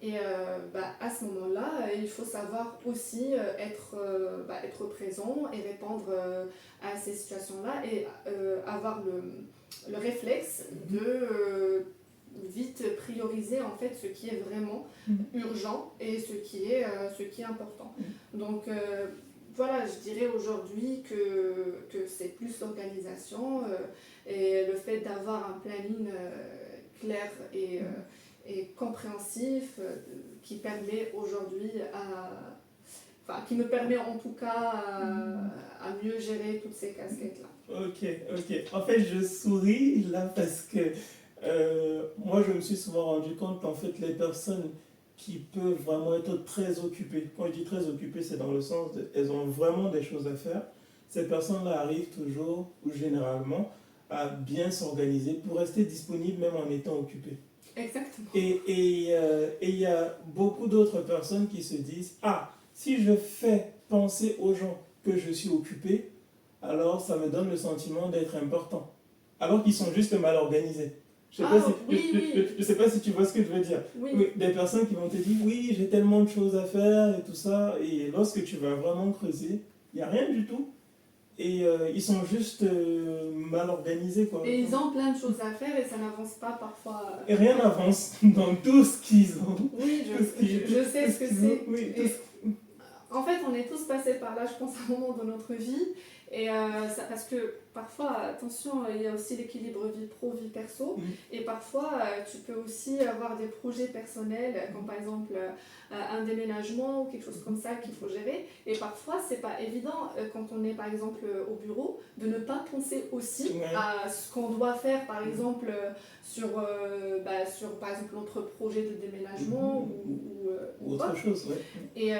et à ce moment-là, il faut savoir aussi être présent et répondre à ces situations-là et avoir le réflexe de vite prioriser en fait ce qui est vraiment urgent et ce qui est important. Donc voilà, je dirais aujourd'hui que c'est plus l'organisation et le fait d'avoir un planning clair et compréhensif qui permet aujourd'hui qui me permet en tout cas à mieux gérer toutes ces casquettes-là. Ok. En fait, je souris là parce que moi, je me suis souvent rendu compte qu'en fait, les personnes qui peuvent vraiment être très occupées, quand je dis très occupées, c'est dans le sens elles ont vraiment des choses à faire, ces personnes-là arrivent toujours, ou généralement, à bien s'organiser pour rester disponibles même en étant occupées. Exactement. Et il y a beaucoup d'autres personnes qui se disent, ah, si je fais penser aux gens que je suis occupé, alors ça me donne le sentiment d'être important. Alors qu'ils sont juste mal organisés. Je ne sais pas si tu vois ce que je veux dire. Oui. Des personnes qui vont te dire, oui, j'ai tellement de choses à faire et tout ça. Et lorsque tu vas vraiment creuser, il n'y a rien du tout. Et ils sont juste mal organisés, quoi. Et ils ont plein de choses à faire et ça n'avance pas parfois. Et rien n'avance dans tout ce qu'ils ont. Oui, je sais ce que c'est. Oui, en fait, on est tous passés par là, je pense, à un moment de notre vie. Et parce que parfois, attention, il y a aussi l'équilibre vie pro, vie perso. Et parfois, tu peux aussi avoir des projets personnels, comme par exemple un déménagement ou quelque chose comme ça qu'il faut gérer. Et parfois, c'est pas évident quand on est par exemple au bureau de ne pas penser aussi à ce qu'on doit faire, par exemple sur par exemple notre projet de déménagement ou autre chose. Et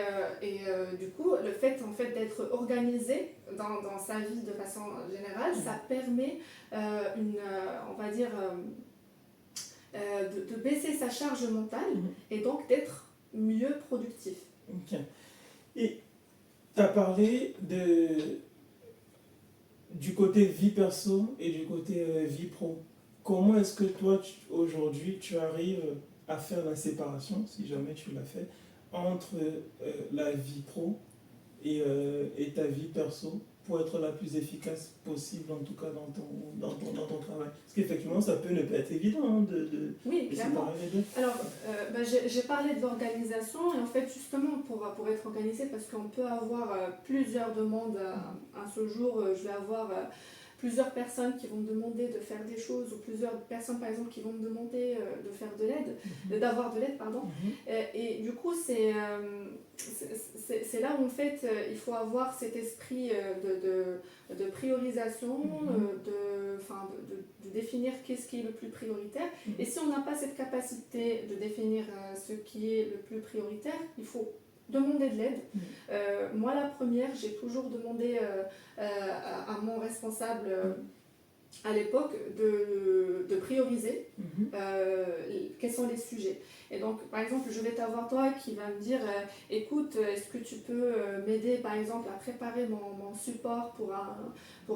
du coup, le fait en fait d'être organisé dans sa vie de façon générale, ça permet on va dire de baisser sa charge mentale et donc d'être mieux productif. Ok. Et tu as parlé du côté vie perso et du côté vie pro. Comment est-ce que toi, aujourd'hui, tu arrives à faire la séparation, si jamais tu l'as fait, entre la vie pro et ta vie perso pour être la plus efficace possible, en tout cas dans ton travail? Parce qu'effectivement, ça peut ne pas être évident de clairement. séparer les deux. Alors, j'ai parlé de l'organisation, et en fait, justement, pour être organisé, parce qu'on peut avoir plusieurs demandes à ce jour, je vais avoir plusieurs personnes qui vont me demander de faire des choses, ou plusieurs personnes, par exemple, qui vont me demander de faire de l'aide, d'avoir de l'aide, pardon. Et du coup, c'est là où, en fait, il faut avoir cet esprit de priorisation, de définir qu'est-ce qui est le plus prioritaire. Et si on n'a pas cette capacité de définir ce qui est le plus prioritaire, il faut demander de l'aide. Moi, la première, j'ai toujours demandé à mon responsable à l'époque de prioriser quels sont les sujets. Et donc, par exemple, je vais t'avoir toi qui va me dire écoute, est-ce que tu peux m'aider, par exemple, à préparer mon support pour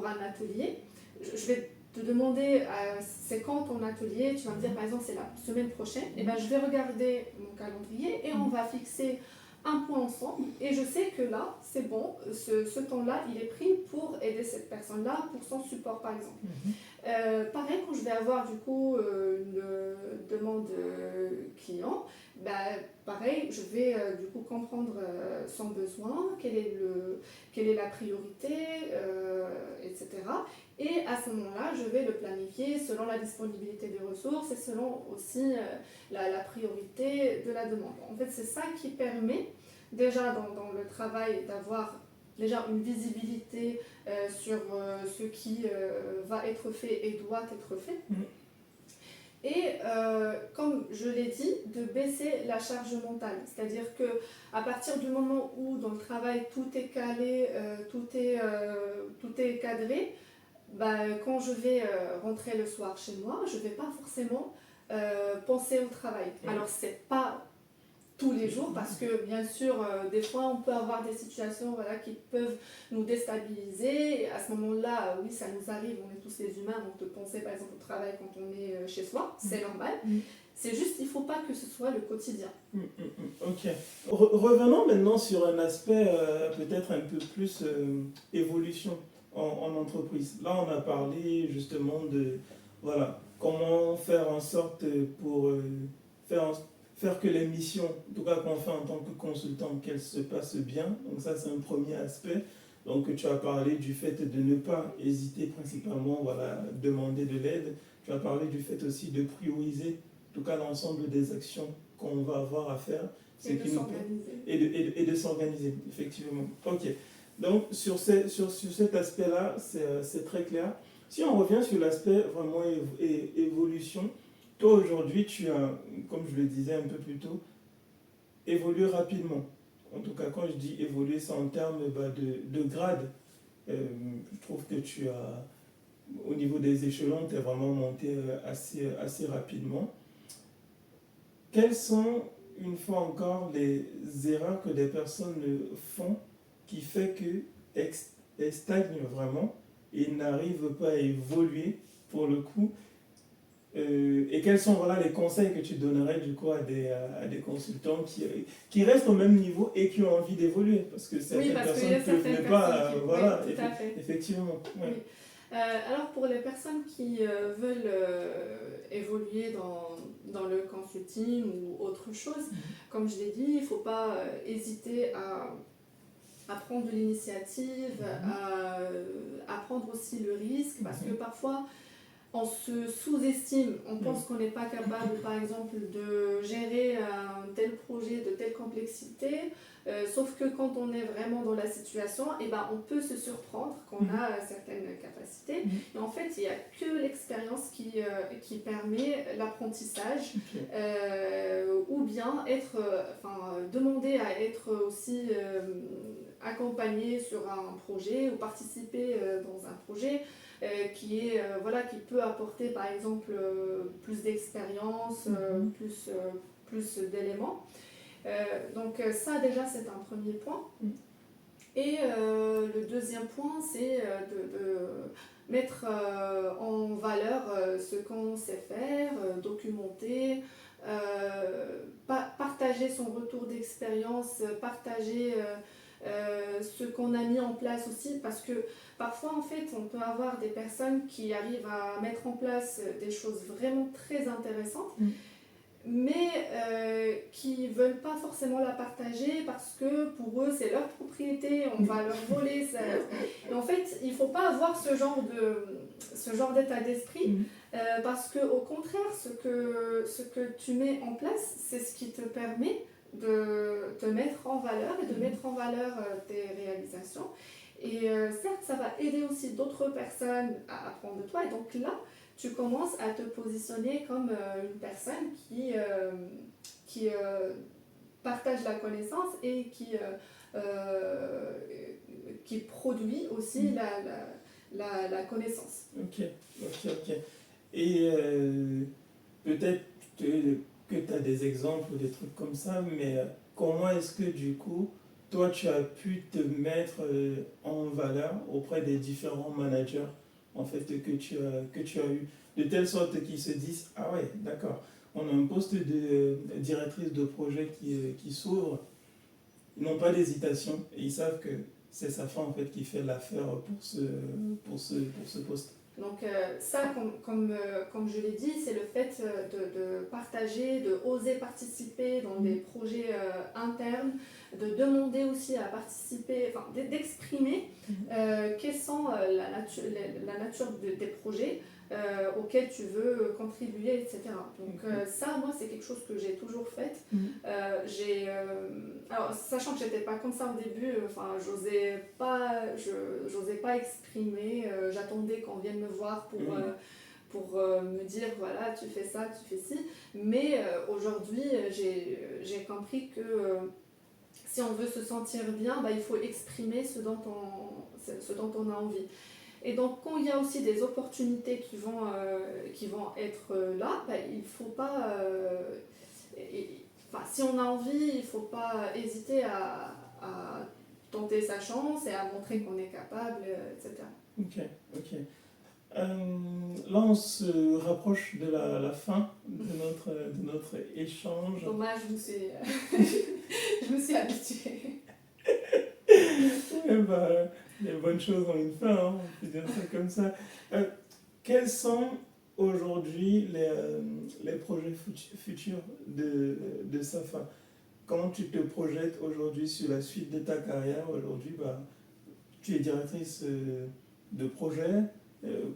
un atelier. Je vais te demander c'est quand ton atelier, tu vas me dire par exemple c'est la semaine prochaine, et ben je vais regarder mon calendrier et on va fixer un point ensemble, et je sais que là c'est bon, ce temps-là il est pris pour aider cette personne-là pour son support par exemple. Pareil, quand je vais avoir du coup une demande client, pareil, je vais du coup comprendre son besoin, quelle est la priorité, etc. Et à ce moment-là, je vais le planifier selon la disponibilité des ressources et selon aussi la priorité de la demande. En fait, c'est ça qui permet déjà dans le travail d'avoir déjà une visibilité sur ce qui va être fait et doit être fait. Et comme je l'ai dit, de baisser la charge mentale. C'est-à-dire qu'à partir du moment où dans le travail tout est calé, tout est cadré, quand je vais rentrer le soir chez moi, je ne vais pas forcément penser au travail. Alors c'est pas tous les jours, parce que bien sûr des fois on peut avoir des situations qui peuvent nous déstabiliser, et à ce moment-là oui, ça nous arrive, on est tous les humains, donc de penser par exemple au travail quand on est chez soi, c'est normal. C'est juste, il ne faut pas que ce soit le quotidien. Ok. Revenons maintenant sur un aspect peut-être un peu plus évolution en entreprise. Là, on a parlé justement de comment faire en sorte pour faire que les missions, en tout cas qu'on fait en tant que consultant, qu'elles se passent bien. Donc ça, c'est un premier aspect. Donc tu as parlé du fait de ne pas hésiter principalement, demander de l'aide. Tu as parlé du fait aussi de prioriser, en tout cas l'ensemble des actions qu'on va avoir à faire. Et de s'organiser. Et de s'organiser, effectivement. Ok. Donc sur cet aspect-là, c'est très clair. Si on revient sur l'aspect vraiment évolution, toi aujourd'hui, tu as, comme je le disais un peu plus tôt, évolué rapidement. En tout cas, quand je dis évoluer, c'est en termes de grade. Je trouve que tu as, au niveau des échelons, tu es vraiment monté assez rapidement. Quelles sont, une fois encore, les erreurs que des personnes font qui fait qu'elles stagnent vraiment et n'arrivent pas à évoluer pour le coup? Et quels sont les conseils que tu donnerais du coup à des consultants qui restent au même niveau et qui ont envie d'évoluer, parce que certaines personnes ne peuvent pas, effectivement. Ouais. Oui. Alors pour les personnes qui veulent évoluer dans le consulting ou autre chose, comme je l'ai dit, il ne faut pas hésiter à prendre de l'initiative, à prendre aussi le risque, parce que parfois on se sous-estime, on pense qu'on n'est pas capable, par exemple, de gérer un tel projet de telle complexité, sauf que quand on est vraiment dans la situation, eh ben, on peut se surprendre qu'on a certaines capacités. Et en fait, il n'y a que l'expérience qui permet l'apprentissage, ou bien demander à être aussi accompagné sur un projet ou participer dans un projet. Qui peut apporter par exemple plus d'expérience, plus d'éléments. Donc ça déjà c'est un premier point. Et le deuxième point c'est de mettre en valeur ce qu'on sait faire, documenter, partager son retour d'expérience, partager ce qu'on a mis en place aussi, parce que parfois en fait on peut avoir des personnes qui arrivent à mettre en place des choses vraiment très intéressantes, mais qui ne veulent pas forcément la partager parce que pour eux c'est leur propriété, on va leur voler ça. Et en fait il ne faut pas avoir ce genre d'état d'esprit, parce que au contraire ce que tu mets en place c'est ce qui te permet de te mettre en valeur et de mettre en valeur tes réalisations. Et certes, ça va aider aussi d'autres personnes à apprendre de toi. Et donc là, tu commences à te positionner comme une personne qui partage la connaissance et qui produit aussi la connaissance. Ok. Et peut-être que tu as des exemples ou des trucs comme ça, mais comment est-ce que du coup, toi, tu as pu te mettre en valeur auprès des différents managers en fait, que tu as eu, de telle sorte qu'ils se disent, ah ouais, d'accord, on a un poste de directrice de projet qui s'ouvre, ils n'ont pas d'hésitation et ils savent que c'est sa femme en fait qui fait l'affaire pour ce poste. Donc ça, comme je l'ai dit, c'est le fait de partager, de oser participer dans des projets internes, de demander aussi à participer, enfin d'exprimer quelles sont la nature des projets auxquels tu veux contribuer, etc. Donc ça, moi, c'est quelque chose que j'ai toujours fait. Alors, sachant que j'étais pas comme ça au début, j'osais pas exprimer, j'attendais qu'on vienne me voir pour me dire voilà, tu fais ça, tu fais ci. Mais aujourd'hui, j'ai compris que si on veut se sentir bien, il faut exprimer ce dont on a envie. Et donc, quand il y a aussi des opportunités qui vont être là, il ne faut pas... si on a envie, il ne faut pas hésiter à tenter sa chance et à montrer qu'on est capable, etc. Ok. Là, on se rapproche de la fin de notre échange. Dommage, je me suis habituée. Les bonnes choses ont une fin, hein, on peut dire ça comme ça. Quels sont aujourd'hui les projets futurs de Safa? Comment tu te projettes aujourd'hui sur la suite de ta carrière? Aujourd'hui, tu es directrice de projet,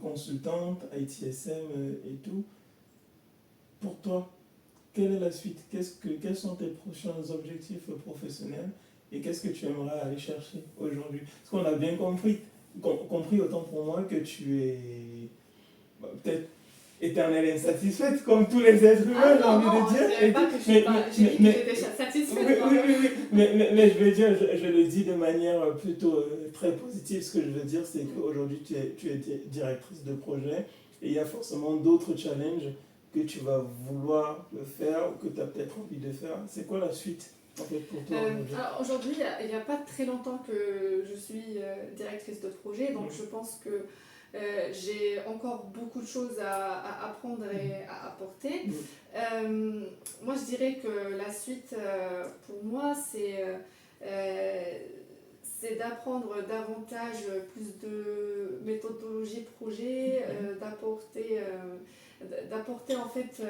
consultante, ITSM et tout. Pour toi, quelle est la suite? Quels sont tes prochains objectifs professionnels? Et qu'est-ce que tu aimerais aller chercher aujourd'hui? Parce qu'on a bien compris autant pour moi que tu es peut-être éternelle insatisfaite, comme tous les êtres humains, j'ai envie de dire. Je ne pas que j'étais satisfaite. Oui, mais je veux dire, je le dis de manière plutôt très positive. Ce que je veux dire, c'est qu'aujourd'hui, tu es directrice de projet et il y a forcément d'autres challenges que tu vas vouloir faire ou que tu as peut-être envie de faire. C'est quoi la suite? En fait, pour toi, aujourd'hui, il n'y a pas très longtemps que je suis directrice de projet, donc je pense que j'ai encore beaucoup de choses à apprendre et à apporter. Moi, je dirais que la suite, pour moi, c'est d'apprendre davantage plus de méthodologie projet, d'apporter en fait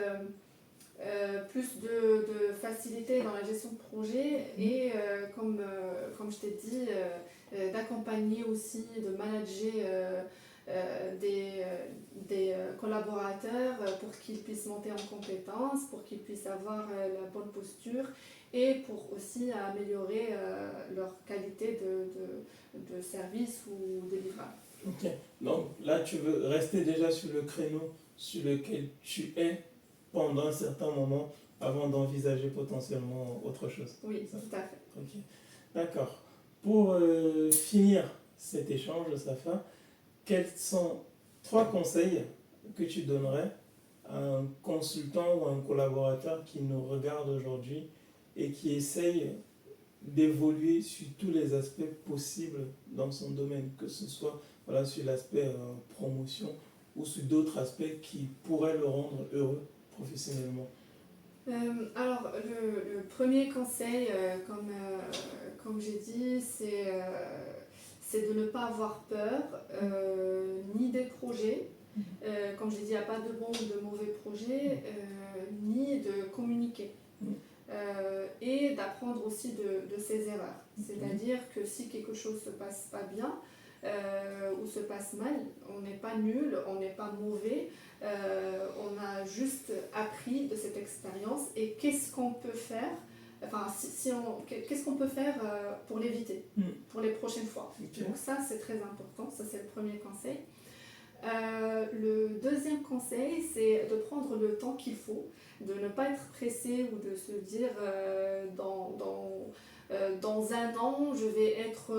plus de facilité dans la gestion de projet et comme je t'ai dit, d'accompagner aussi, de manager des collaborateurs pour qu'ils puissent monter en compétences, pour qu'ils puissent avoir la bonne posture et pour aussi améliorer leur qualité de service ou de livrable. Ok, donc là tu veux rester déjà sur le créneau sur lequel tu es pendant un certain moment avant d'envisager potentiellement autre chose. Oui, tout à fait. Ok, d'accord. Pour finir cet échange, Safa, quels sont 3 conseils que tu donnerais à un consultant ou à un collaborateur qui nous regarde aujourd'hui et qui essaye d'évoluer sur tous les aspects possibles dans son domaine, que ce soit voilà, sur l'aspect promotion ou sur d'autres aspects qui pourraient le rendre heureux professionnellement? Alors, le premier conseil, comme j'ai dit, c'est de ne pas avoir peur, ni des projets. Comme je l'ai dit, il n'y a pas de bons ou de mauvais projets, ni de communiquer. Et d'apprendre aussi de ses erreurs. C'est-à-dire que si quelque chose ne se passe pas bien ou se passe mal, on n'est pas nul, on n'est pas mauvais, on a juste appris de cette expérience et qu'est-ce qu'on peut faire, enfin, qu'est-ce qu'on peut faire pour l'éviter, pour les prochaines fois. Okay. Donc ça, c'est très important, ça c'est le premier conseil. Le deuxième conseil, c'est de prendre le temps qu'il faut, de ne pas être pressé ou de se dire dans un an, je vais être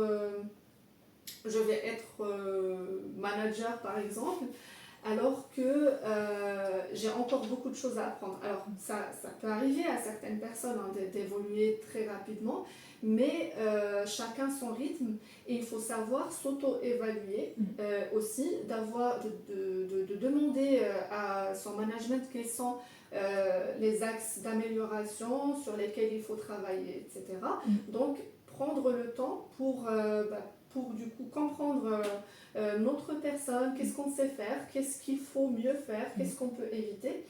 manager par exemple, alors que j'ai encore beaucoup de choses à apprendre. Alors ça peut arriver à certaines personnes d'évoluer très rapidement, mais chacun son rythme et il faut savoir s'auto-évaluer aussi, de demander à son management quels sont les axes d'amélioration sur lesquels il faut travailler, etc. Donc prendre le temps pour du coup comprendre notre personne, qu'est-ce qu'on sait faire, qu'est-ce qu'il faut mieux faire, qu'est-ce qu'on peut éviter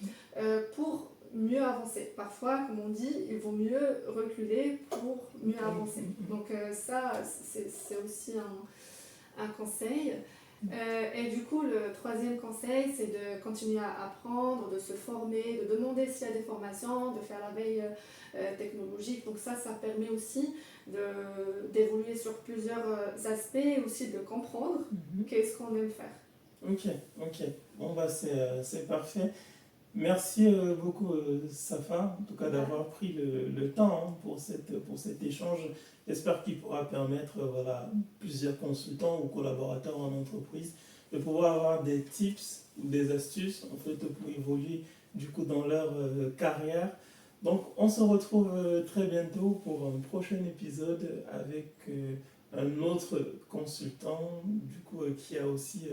pour mieux avancer. Parfois, comme on dit, il vaut mieux reculer pour mieux avancer. Donc ça, c'est aussi un conseil. Et du coup, le troisième conseil, c'est de continuer à apprendre, de se former, de demander s'il y a des formations, de faire la veille technologique. Donc ça permet aussi d'évoluer sur plusieurs aspects et aussi de comprendre qu'est-ce qu'on aime faire. Ok. Bon, bah, c'est parfait. Merci beaucoup, Safa, en tout cas d'avoir pris le temps pour cet échange. J'espère qu'il pourra permettre voilà, plusieurs consultants ou collaborateurs en entreprise de pouvoir avoir des tips ou des astuces en fait, pour évoluer du coup, dans leur carrière. Donc on se retrouve très bientôt pour un prochain épisode avec un autre consultant du coup, qui a aussi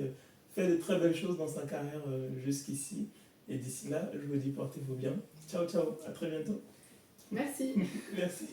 fait de très belles choses dans sa carrière jusqu'ici. Et d'ici là, je vous dis portez-vous bien. Ciao, ciao, à très bientôt. Merci. Merci.